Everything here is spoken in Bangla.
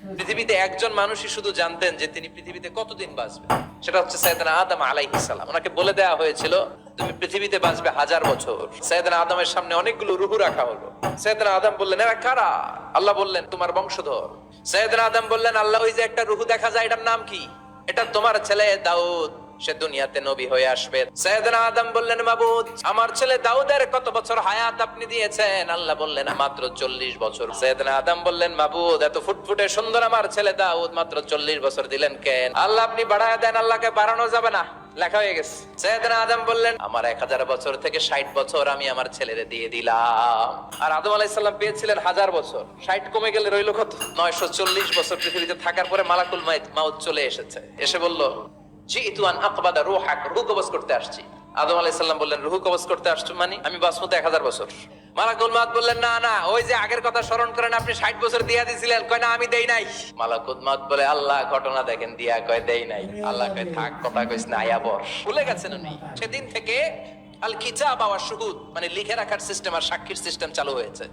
পৃথিবীতে একজন মানুষই শুধু জানতেন যে তিনি পৃথিবীতে কতদিন বাঁচবেন, সেটা হচ্ছে সাইয়েদনা আদম আলাইহিস সালাম। ওনাকে বলে দেওয়া হয়েছিল তুমি পৃথিবীতে বাঁচবে 1000 বছর। সাইয়েদনা আদমের সামনে অনেকগুলো রূহ রাখা হলো। সাইয়েদনা আদম বললেন এরা কারা? আল্লাহ বললেন তোমার বংশধর। সাইয়েদনা আদম বললেন আল্লাহ ওই যে একটা রূহ দেখা যায় এটার নাম কি? এটা তোমার ছেলে দাউদ, সে দুনিয়াতে নবী হয়ে আসবে। সাইয়েদনা আদম বললেন মাবুদ আমার ছেলে দাউদের কত বছর হায়াত আপনি দিয়েছেন? আল্লাহ বললেন মাত্র 40 বছর। সাইয়েদনা আদম বললেন মাবুদ এত ফুটফুটে সুন্দর আমার ছেলে দাউদ মাত্র 40 বছর দিলেন কেন? আল্লাহ আপনি বাড়ায় দেন, আল্লাহকে বাড়ানো যাবে না, লেখা হয়ে গেছে। সাইয়েদনা আদম বললেন আমার 1000 বছর থেকে 60 বছর আমি আমার ছেলেরে দিয়ে দিলাম। আর আদম আলাইহিস সালাম পেয়েছিলেন 1000 বছর, 60 কমে গেলে রইল কত? 940 বছর পৃথিবীতে থাকার পরে মালাকুল মাউত চলে এসেছে। এসে বলল জিতু আন আকবাদা রূহাক, রূহ কবজ করতে আসছি। আদম আলাইহিস সালাম বললেন রূহ কবজ করতে আসছো মানে? আমি বাঁচবো তো 1000 বছর। মালাকুল মাউত বললেন না না, ওই যে আগের কথা স্মরণ করেন আপনি 60 বছর দিয়া দিয়েছিলেন। কয় না আমি দেই নাই। মালাকুল মাউত বলে আল্লাহ ঘটনা দেখেন দিয়া কয় দেই নাই। আল্লাহ কয় থাক কথা কইছ না, আয়া বস। ভুলে গেছেন উনি। সেদিন থেকে আল কিতাব ওয়া শুহুদ মানে লিখে রাখার সিস্টেম আর সাক্ষীর সিস্টেম চালু হয়েছে।